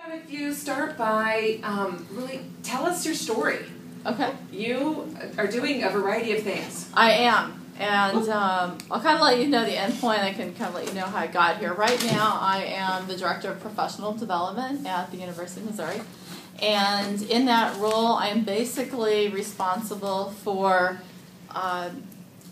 If you start by really tell us your story. Okay. You are doing a variety of things. I am. And I'll kind of let you know the end point. I can kind of let you know how I got here. Right now, I am the Director of Professional Development at the University of Missouri. And in that role, I am basically responsible for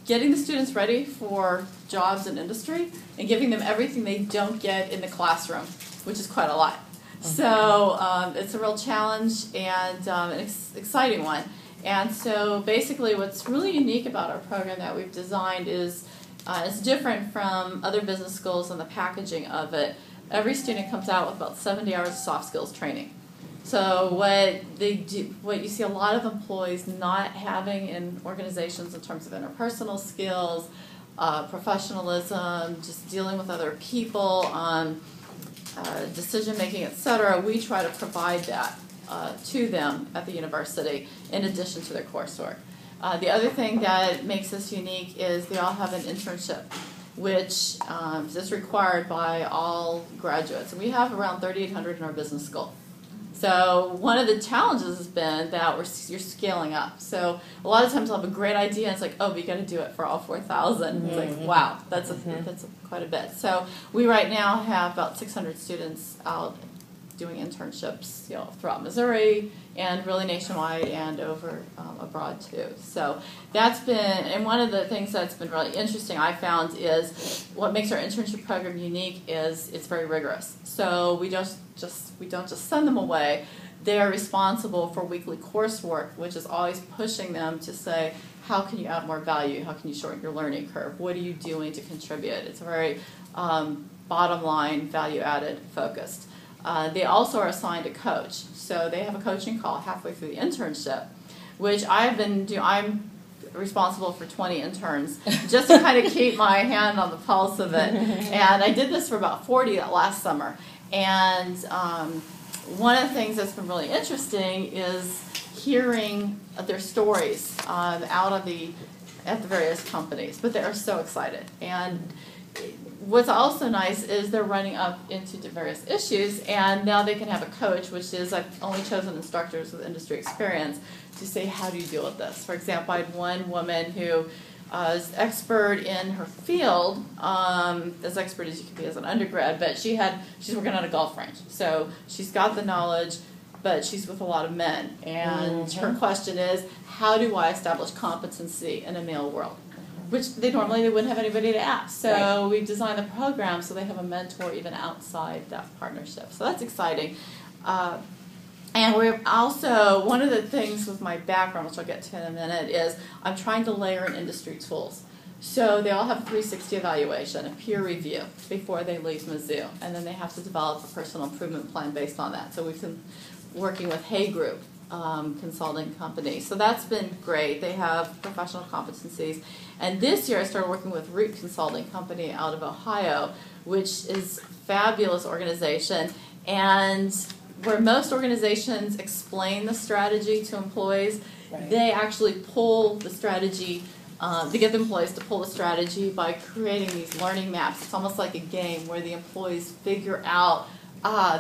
getting the students ready for jobs in industry and giving them everything they don't get in the classroom, which is quite a lot. So it's a real challenge and an exciting one. And so basically what's really unique about our program that we've designed is it's different from other business schools and the packaging of it. Every student comes out with about 70 hours of soft skills training. So what you see a lot of employees not having in organizations in terms of interpersonal skills, professionalism, just dealing with other people, decision making, etc. We try to provide that to them at the university in addition to their coursework. The other thing that makes us unique is they all have an internship, which is required by all graduates. And we have around 3,800 in our business school. So one of the challenges has been that you're scaling up. So a lot of times I'll have a great idea and it's like, oh, but you got to do it for all 4,000. Mm-hmm. It's like, wow, that's quite a bit. So we right now have about 600 students out doing internships, throughout Missouri and really nationwide and over abroad too. So that's been, and one of the things that's been really interesting I found is what makes our internship program unique is it's very rigorous. So we don't just send them away. They're responsible for weekly coursework, which is always pushing them to say, how can you add more value? How can you shorten your learning curve? What are you doing to contribute? It's a very bottom line, value added focused. They also are assigned a coach. So they have a coaching call halfway through the internship, which I'm responsible for 20 interns just to kind of keep my hand on the pulse of it. And I did this for about 40 last summer. And one of the things that's been really interesting is hearing their stories out at the various companies. But they are so excited. And what's also nice is they're running up into the various issues, and now they can have a coach, which is I've only chosen instructors with industry experience to say, how do you deal with this? For example, I had one woman who is expert in her field, as expert as you can be as an undergrad, but she's working on a golf range. So she's got the knowledge, but she's with a lot of men. And her question is, how do I establish competency in a male world? Which they wouldn't have anybody to ask. So we've designed the program so they have a mentor even outside that partnership. So that's exciting. And we're also, one of the things with my background, which I'll get to in a minute, is I'm trying to layer in industry tools. So they all have a 360 evaluation, a peer review, before they leave Mizzou. And then they have to develop a personal improvement plan based on that. So we've been working with Hay Group, consulting company. So that's been great. They have professional competencies. And this year I started working with Root Consulting Company out of Ohio, which is a fabulous organization. And where most organizations explain the strategy to employees, they actually pull the strategy, they get the employees to pull the strategy by creating these learning maps. It's almost like a game where the employees figure out,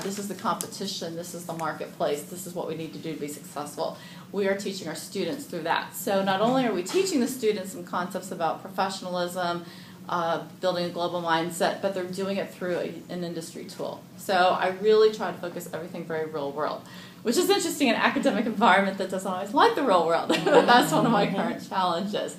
this is the competition, this is the marketplace, this is what we need to do to be successful. We are teaching our students through that. So not only are we teaching the students some concepts about professionalism, building a global mindset, but they're doing it through an industry tool. So I really try to focus everything very real world, which is interesting in an academic environment that doesn't always like the real world. That's one of my current challenges.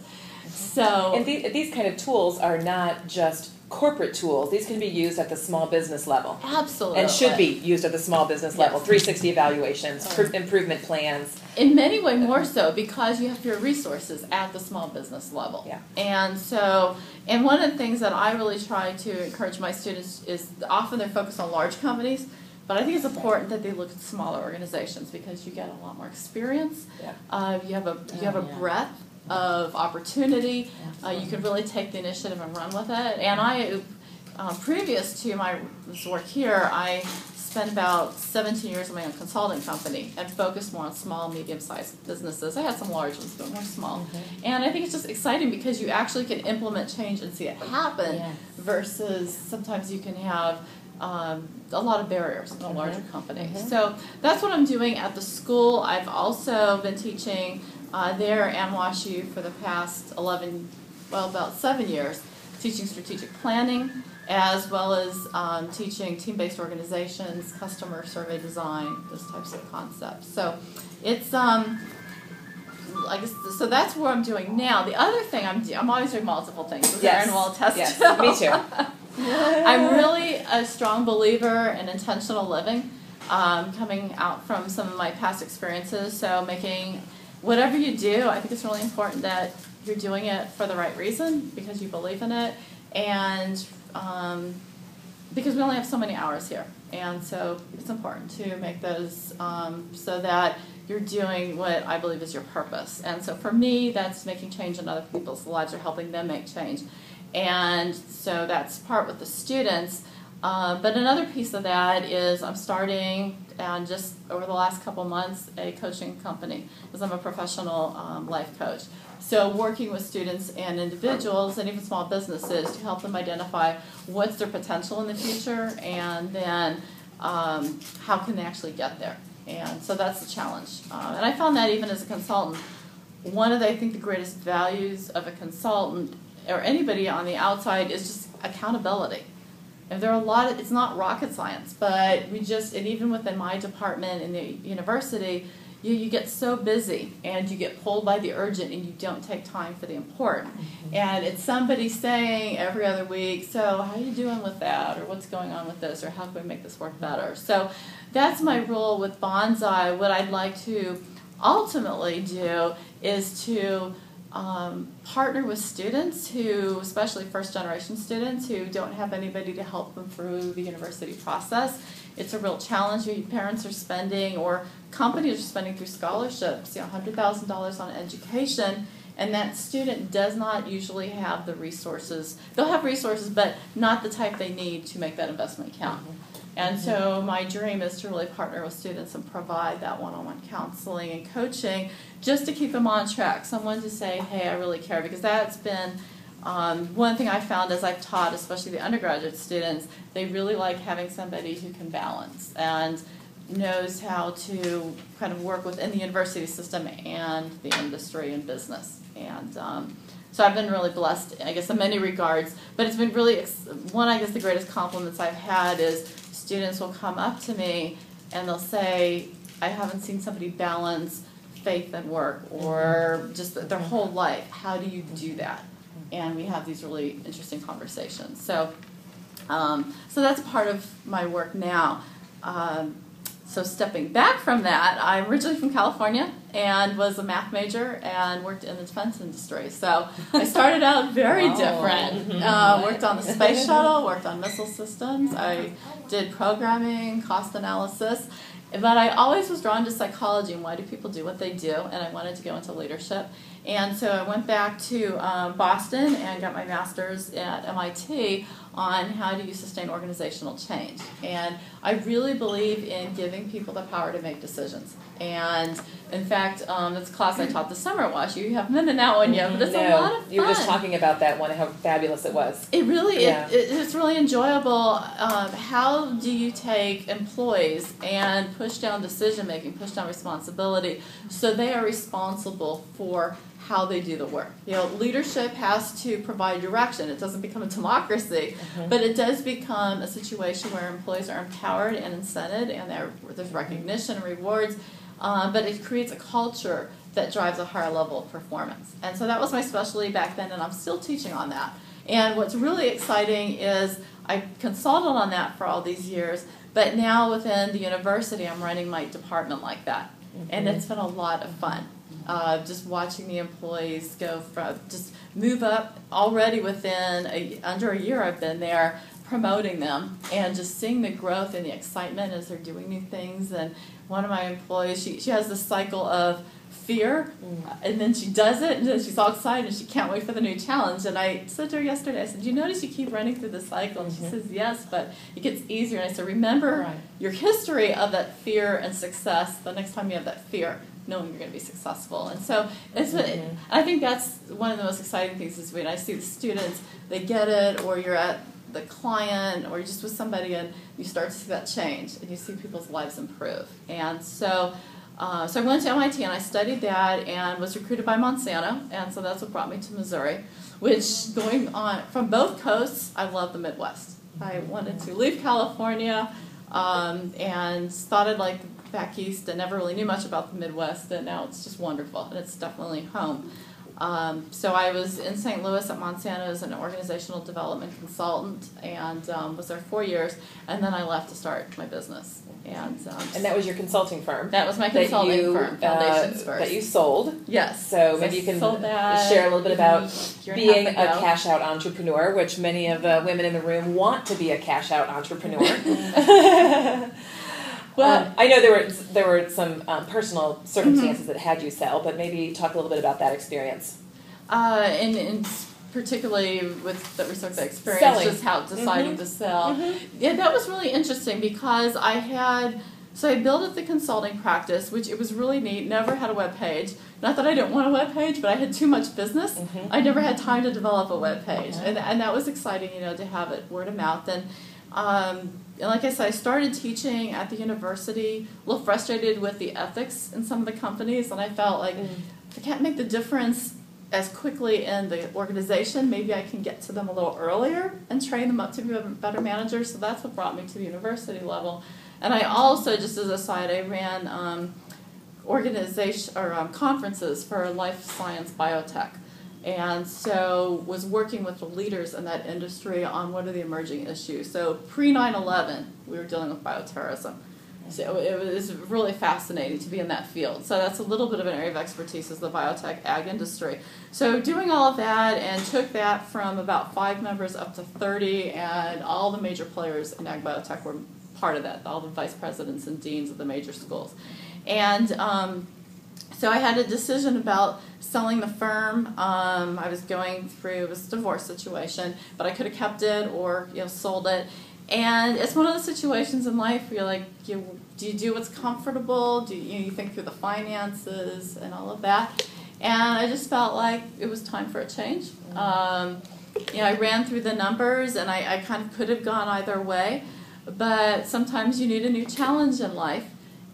So, and these kind of tools are not just corporate tools. These can be used at the small business level. Absolutely. And should be used at the small business level. 360 evaluations, improvement plans. In many ways more so because you have your resources at the small business level. Yeah. And one of the things that I really try to encourage my students is often they're focused on large companies, but I think it's important that they look at smaller organizations because you get a lot more experience. Yeah. You have a breadth of opportunity. You can really take the initiative and run with it. And I, previous to my work here, I spent about 17 years in my own consulting company and focused more on small, medium-sized businesses. I had some large ones, but more small. And I think it's just exciting because you actually can implement change and see it happen versus sometimes you can have a lot of barriers in a larger company. So that's what I'm doing at the school. I've also been teaching there and WashU for the past about 7 years, teaching strategic planning, as well as teaching team-based organizations, customer survey design, those types of concepts. So it's I guess so. That's what I'm doing now. The other thing I'm always doing multiple things. As Erin will attest to. Me too. I'm really a strong believer in intentional living, coming out from some of my past experiences. So making whatever you do, I think it's really important that you're doing it for the right reason, because you believe in it, and because we only have so many hours here. And so it's important to make those so that you're doing what I believe is your purpose. And so for me, that's making change in other people's lives or helping them make change. And so that's part with the students. But another piece of that is I'm starting, and just over the last couple months, a coaching company, because I'm a professional life coach. So working with students and individuals and even small businesses to help them identify what's their potential in the future, and then how can they actually get there. And so that's the challenge. And I found that even as a consultant, one of I think the greatest values of a consultant or anybody on the outside is just accountability. And there are it's not rocket science, but and even within my department in the university, you get so busy and you get pulled by the urgent and you don't take time for the important. And it's somebody saying every other week, so how are you doing with that? Or what's going on with this? Or how can we make this work better? So that's my role with Bonsai. What I'd like to ultimately do is to partner with students who, especially first-generation students, who don't have anybody to help them through the university process. It's a real challenge. Your parents are spending, or companies are spending through scholarships, $100,000 on education, and that student does not usually have the resources. They'll have resources, but not the type they need to make that investment count. And so my dream is to really partner with students and provide that one-on-one counseling and coaching just to keep them on track. Someone to say, hey, I really care, because that's been one thing I found as I've taught, especially the undergraduate students, they really like having somebody who can balance and knows how to kind of work within the university system and the industry and business. And so I've been really blessed, I guess, in many regards. But it's been really, I guess the greatest compliments I've had is students will come up to me and they'll say, I haven't seen somebody balance faith and work, or just their whole life. How do you do that? And we have these really interesting conversations. So that's part of my work now. So stepping back from that, I'm originally from California and was a math major and worked in the defense industry. So I started out very different. Worked on the space shuttle, worked on missile systems. I did programming, cost analysis. But I always was drawn to psychology and why do people do what they do, and I wanted to go into leadership. And so I went back to Boston and got my master's at MIT on how do you sustain organizational change. And I really believe in giving people the power to make decisions. And in fact, that's a class I taught this summer at WashU. You haven't been in that one yet, but it's a lot of fun. You were just talking about that one, how fabulous it was. It really, it's really enjoyable. How do you take employees and push down decision-making, push down responsibility, so they are responsible for how they do the work. Leadership has to provide direction. It doesn't become a democracy, but it does become a situation where employees are empowered and incented, and there's recognition and rewards, but it creates a culture that drives a higher level of performance. And so that was my specialty back then, and I'm still teaching on that. And what's really exciting is I consulted on that for all these years, but now within the university, I'm running my department like that. And it's been a lot of fun. Just watching the employees go from, just move up already within under a year I've been there, promoting them, and just seeing the growth and the excitement as they're doing new things. And one of my employees, she has this cycle of fear, and then she does it, and then she's all excited, and she can't wait for the new challenge. And I said to her yesterday, I said, do you notice you keep running through the cycle? And she says, yes, but it gets easier. And I said, remember your history of that fear and success the next time you have that fear, knowing you're going to be successful. And so I think that's one of the most exciting things is when I see the students, they get it, or you're at the client or just with somebody, and you start to see that change and you see people's lives improve. And so I went to MIT and I studied that and was recruited by Monsanto, and so that's what brought me to Missouri, which going on from both coasts, I love the Midwest. I wanted to leave California and thought I'd like back east. I never really knew much about the Midwest, and now it's just wonderful, and it's definitely home. So I was in St. Louis at Monsanto as an organizational development consultant, and was there 4 years, and then I left to start my business. And that was your consulting firm? That was my consulting firm, Foundations First. That you sold? Yes. So maybe you can share a little bit about being a cash-out entrepreneur, which many of the women in the room want to be a cash-out entrepreneur. Well, I know there were some personal circumstances that had you sell, but maybe talk a little bit about that experience. And particularly with that research experience, Selling. just how deciding to sell. Yeah, that was really interesting because I built up the consulting practice, which it was really neat. Never had a web page. Not that I didn't want a web page, but I had too much business. I never had time to develop a web page, and that was exciting, to have it word of mouth. And like I said, I started teaching at the university, a little frustrated with the ethics in some of the companies, and I felt like I can't make the difference as quickly in the organization. Maybe I can get to them a little earlier and train them up to be better managers. So that's what brought me to the university level. And I also, just as a side, I ran conferences for life science biotech. And so was working with the leaders in that industry on what are the emerging issues. So pre-9/11, we were dealing with bioterrorism. So it was really fascinating to be in that field. So that's a little bit of an area of expertise, is the biotech ag industry. So doing all of that, and took that from about 5 members up to 30, and all the major players in ag biotech were part of that, all the vice presidents and deans of the major schools. And so I had a decision about selling the firm. I was going through a divorce situation, but I could have kept it or sold it. And it's one of those situations in life where you're like, do you do what's comfortable? Do you think through the finances and all of that? And I just felt like it was time for a change. I ran through the numbers, and I kind of could have gone either way. But sometimes you need a new challenge in life.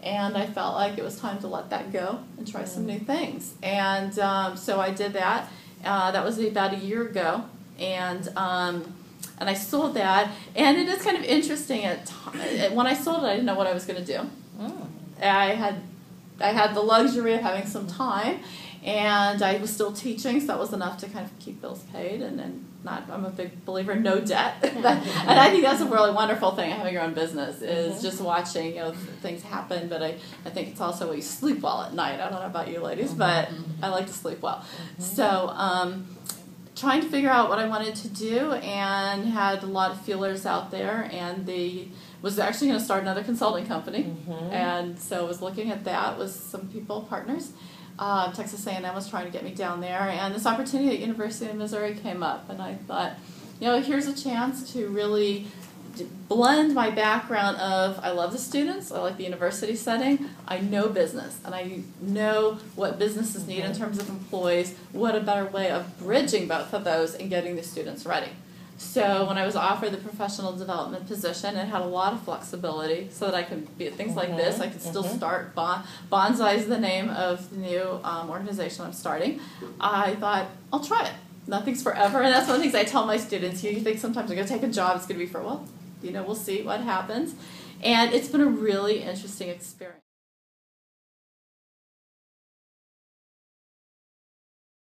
And I felt like it was time to let that go and try some new things. And so I did that. That was about a year ago. And I sold that. And it is kind of interesting. When I sold it, I didn't know what I was going to do. I had the luxury of having some time. And I was still teaching, so that was enough to kind of keep bills paid. And I'm a big believer in no debt. And I think that's a really wonderful thing, having your own business, is just watching things happen. But I think it's also where you sleep well at night. I don't know about you ladies, but I like to sleep well. So trying to figure out what I wanted to do, and had a lot of feelers out there, and was actually going to start another consulting company. And so I was looking at that with some people, partners. Texas A&M was trying to get me down there, and this opportunity at University of Missouri came up, and I thought, here's a chance to really blend my background of, I love the students, I like the university setting, I know business, and I know what businesses need in terms of employees. What a better way of bridging both of those and getting the students ready. So when I was offered the professional development position, it had a lot of flexibility so that I could be at things like this. I could still start. Bonsai is the name of the new organization I'm starting. I thought, I'll try it. Nothing's forever. And that's one of the things I tell my students. You think sometimes I'm going to take a job, it's going to be for, we'll see what happens. And it's been a really interesting experience.